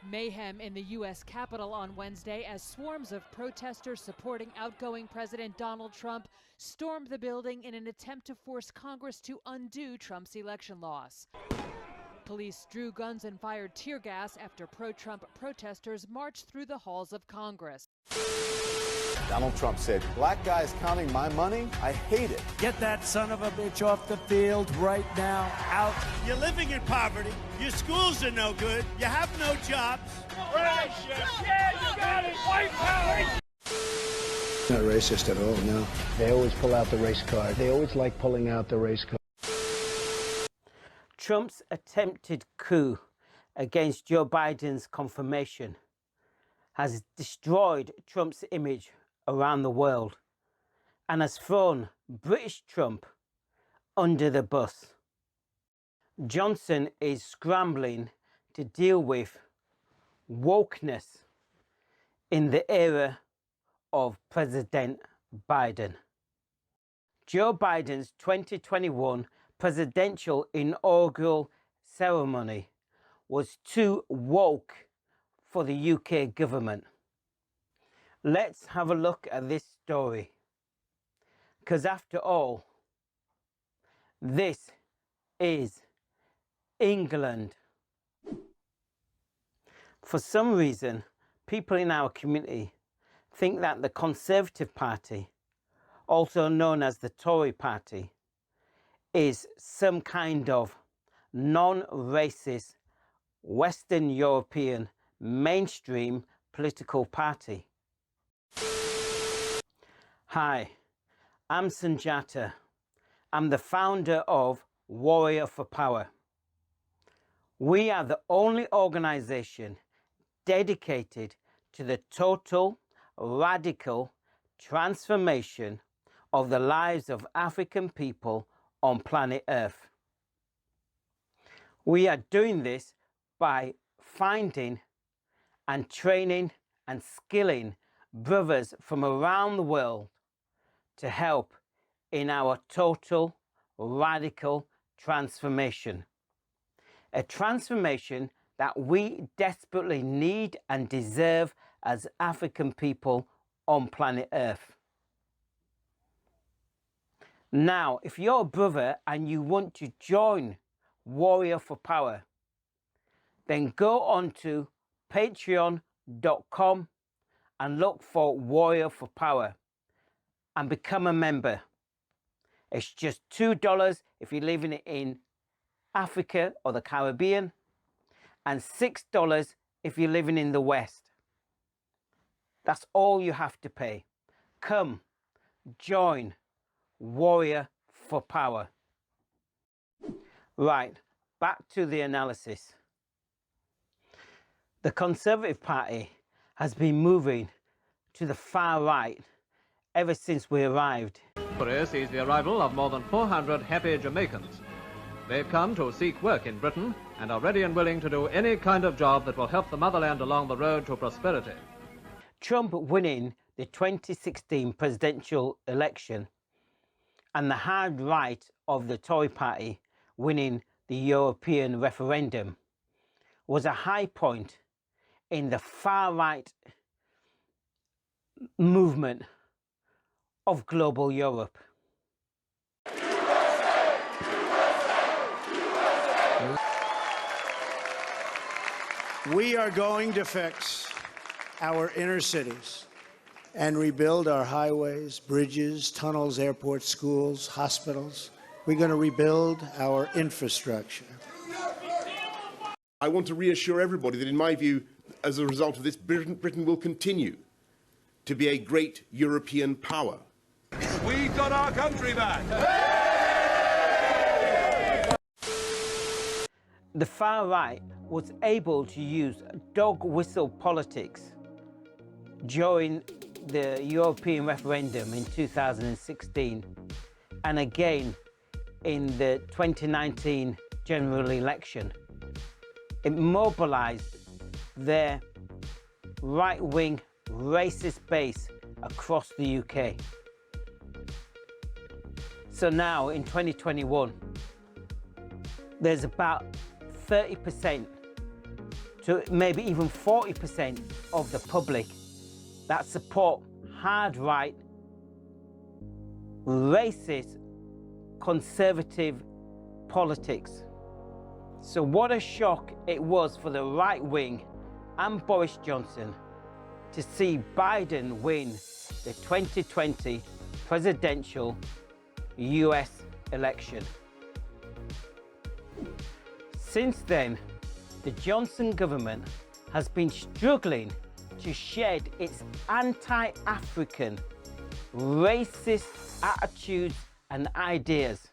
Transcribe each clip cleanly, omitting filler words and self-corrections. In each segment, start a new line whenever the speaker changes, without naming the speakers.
Mayhem in the U.S. Capitol on Wednesday as swarms of protesters supporting outgoing President Donald Trump stormed the building in an attempt to force Congress to undo Trump's election loss. Police drew guns and fired tear gas after pro-Trump protesters marched through the halls of Congress.
Donald Trump said, "Black guys counting my money? I hate it."
Get that son of a bitch off the field right now. Out.
You're living in poverty. Your schools are no good. You have no jobs.
Racist. Yeah, you got it. White power.
Not racist at all, no. They always pull out the race card. They always like pulling out the race card.
Trump's attempted coup against Joe Biden's confirmation has destroyed Trump's image around the world and has thrown British Trump under the bus. Johnson is scrambling to deal with wokeness in the era of President Biden. Joe Biden's 2021 presidential inaugural ceremony was too woke for the UK government. Let's have a look at this story, because after all, this is England. For some reason, people in our community think that the Conservative Party, also known as the Tory Party, is some kind of non-racist Western European mainstream political party. Hi, I'm Sundjata. I'm the founder of Warrior for Power. We are the only organization dedicated to the total, radical transformation of the lives of African people on planet Earth. We are doing this by finding and training and skilling brothers from around the world to help in our total radical transformation. A transformation that we desperately need and deserve as African people on planet Earth. Now, if you're a brother and you want to join Warrior for Power, then go on to patreon.com and look for Warrior for Power and become a member. It's just $2 if you're living in Africa or the Caribbean, and $6 if you're living in the West. That's all you have to pay. Come, join Warrior for Power. Right, back to the analysis. The Conservative Party has been moving to the far right ever since we arrived.
Boris sees the arrival of more than 400 happy Jamaicans. They've come to seek work in Britain and are ready and willing to do any kind of job that will help the motherland along the road to prosperity.
Trump winning the 2016 presidential election and the hard right of the Tory party winning the European referendum was a high point in the far-right movement of global Europe.
We are going to fix our inner cities and rebuild our highways, bridges, tunnels, airports, schools, hospitals. We're going to rebuild our infrastructure.
I want to reassure everybody that, in my view, as a result of this, Britain will continue to be a great European power.
We've got our country back.
The far right was able to use dog whistle politics during the European referendum in 2016 and again in the 2019 general election. It mobilized their right-wing racist base across the UK. So now in 2021, there's about 30% to maybe even 40% of the public that support hard-right, racist, conservative politics. So what a shock it was for the right wing and Boris Johnson to see Biden win the 2020 presidential US election. Since then, the Johnson government has been struggling to shed its anti-African, racist attitudes and ideas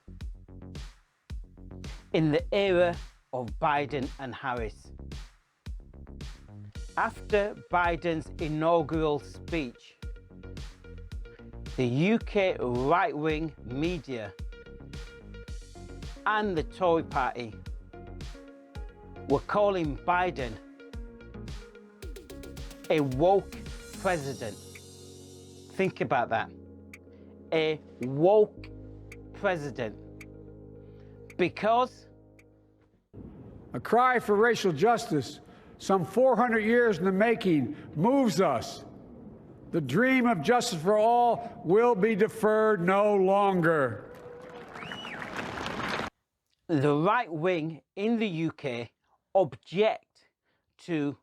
in the era of Biden and Harris. After Biden's inaugural speech, the UK right-wing media and the Tory party were calling Biden a woke president. Think about that. A woke president. Because
a cry for racial justice, some 400 years in the making, moves us. The dream of justice for all will be deferred no longer.
the right wing in the UK object to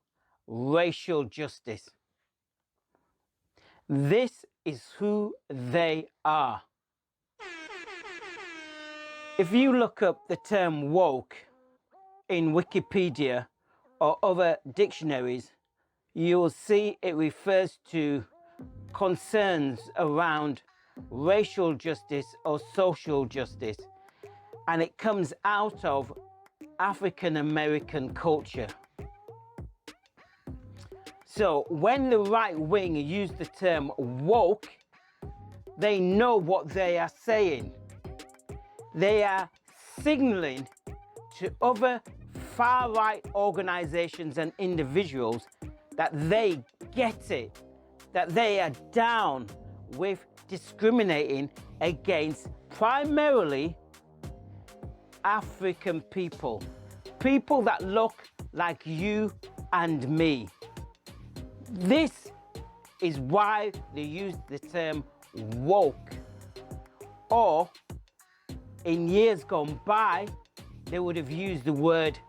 racial justice. This is who they are. If you look up the term woke in Wikipedia or other dictionaries, you'll see it refers to concerns around racial justice or social justice, and it comes out of African American culture. So when the right wing use the term woke, they know what they are saying. They are signaling to other far-right organizations and individuals that they get it, that they are down with discriminating against primarily African people, people that look like you and me. This is why they use the term woke. Or in years gone by, they would have used the word,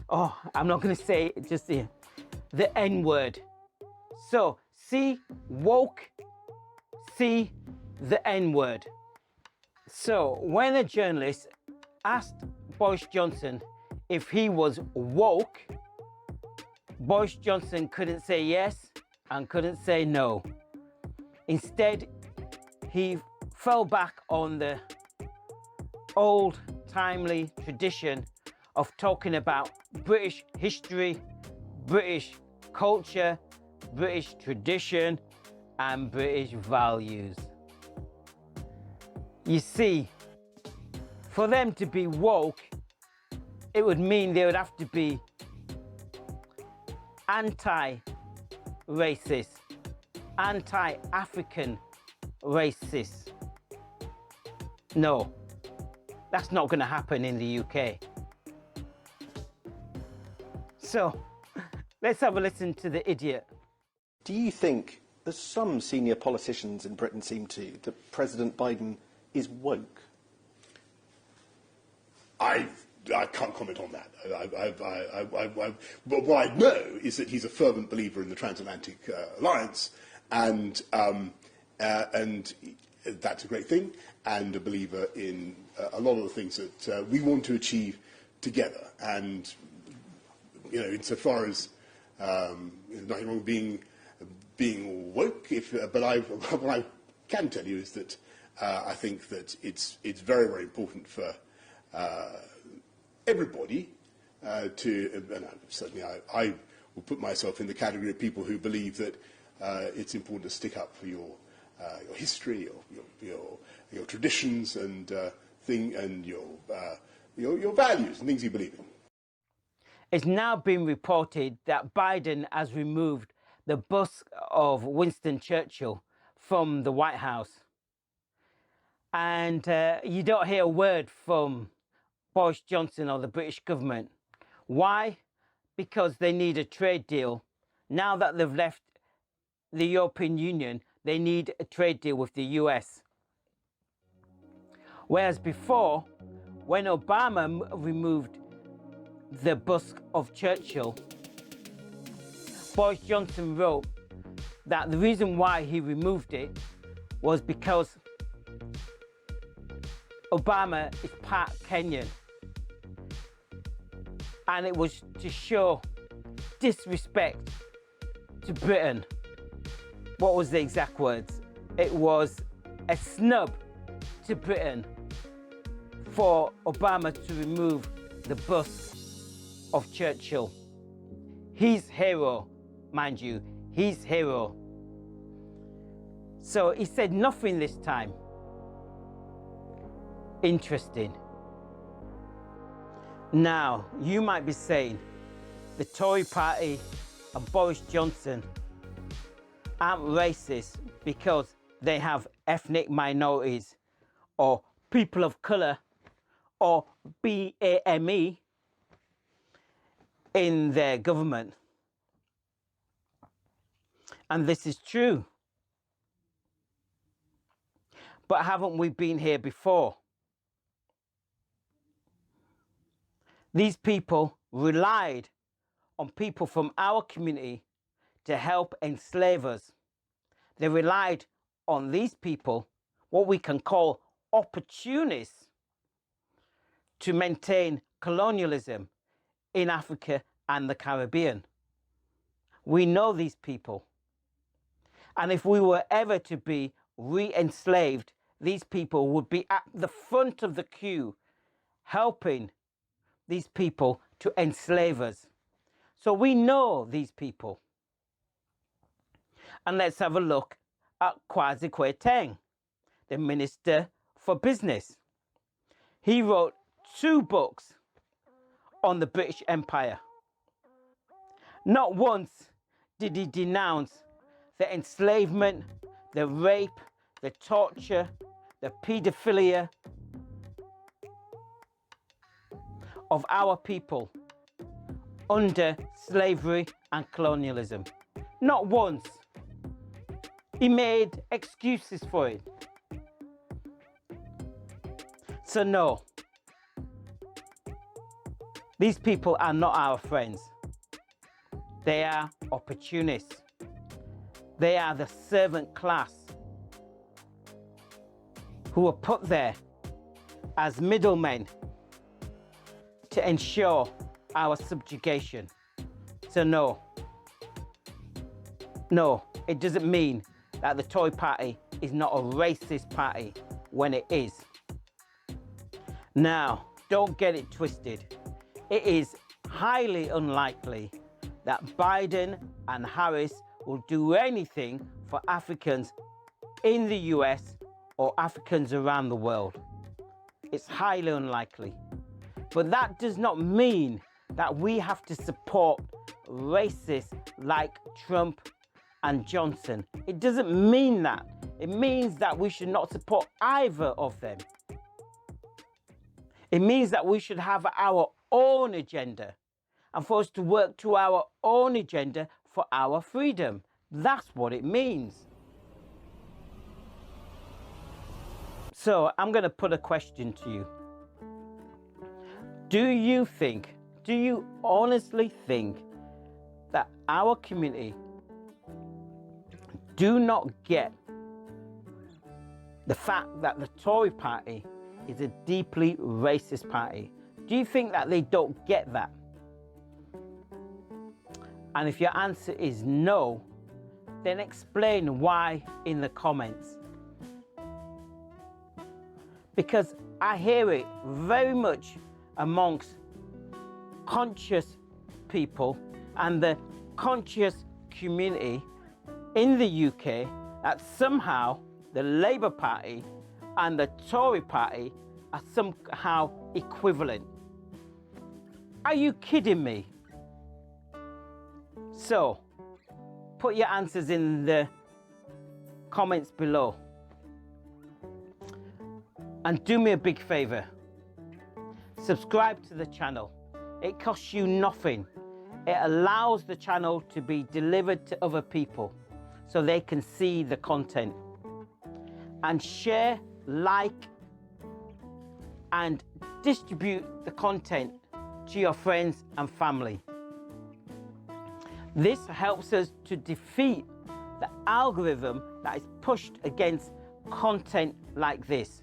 oh, I'm not going to say it just here, the N-word. So, see woke, see the N-word. So, when a journalist asked Boris Johnson if he was woke, Boris Johnson couldn't say yes and couldn't say no. Instead, he fell back on the old timely tradition of talking about British history, British culture, British tradition, and British values. You see, for them to be woke, it would mean they would have to be anti-racist, anti-African racist. No, that's not going to happen in the UK. So, let's have a listen to the idiot.
Do you think, as some senior politicians in Britain seem to, that President Biden is woke?
I can't comment on that. But what I know is that he's a fervent believer in the transatlantic alliance, and that's a great thing, and a believer in a lot of the things that we want to achieve together. And you know, insofar as nothing wrong with being woke, but what I can tell you is that I think that it's very, very important for everybody to, and certainly I will put myself in the category of people who believe that it's important to stick up for your history, your traditions, and your values and things you believe in.
It's now been reported that Biden has removed the bust of Winston Churchill from the White House. And you don't hear a word from Boris Johnson or the British government. Why? because they need a trade deal. Now that they've left the European Union, they need a trade deal with the US. Whereas before, when Obama removed the bust of Churchill, Boris Johnson wrote that the reason why he removed it was because Obama is part Kenyan. And it was to show disrespect to Britain. What was the exact words? It was a snub to Britain for Obama to remove the bust of Churchill. His hero, mind you, his hero. So he said nothing this time. Interesting. Now, you might be saying the Tory party and Boris Johnson aren't racist because they have ethnic minorities or people of colour or BAME in their government. And this is true. But haven't we been here before? These people relied on people from our community to help enslave us. They relied on these people, what we can call opportunists, to maintain colonialism in Africa and the Caribbean. We know these people. And if we were ever to be re-enslaved, these people would be at the front of the queue helping these people to enslave us. So we know these people. And let's have a look at Kwasi Kwarteng, the Minister for Business. He wrote 2 books on the British Empire. Not once did he denounce the enslavement, the rape, the torture, the paedophilia of our people under slavery and colonialism. Not once. He made excuses for it. So no, these people are not our friends. They are opportunists. They are the servant class who were put there as middlemen to ensure our subjugation. So no, it doesn't mean that the Tory party is not a racist party when it is. Now, don't get it twisted. It is highly unlikely that Biden and Harris will do anything for Africans in the US or Africans around the world. It's highly unlikely. But that does not mean that we have to support racists like Trump and Johnson. It doesn't mean that. It means that we should not support either of them. It means that we should have our own agenda and for us to work to our own agenda for our freedom. That's what it means. So I'm going to put a question to you. Do you honestly think that our community do not get the fact that the Tory party is a deeply racist party? Do you think that they don't get that? And if your answer is no, then explain why in the comments. Because I hear it very much amongst conscious people and the conscious community in the UK that somehow the Labour Party and the Tory Party are somehow equivalent. Are you kidding me? So, put your answers in the comments below. And do me a big favour. Subscribe to the channel. It costs you nothing. it allows the channel to be delivered to other people so they can see the content. And share, like, and distribute the content to your friends and family. This helps us to defeat the algorithm that is pushed against content like this.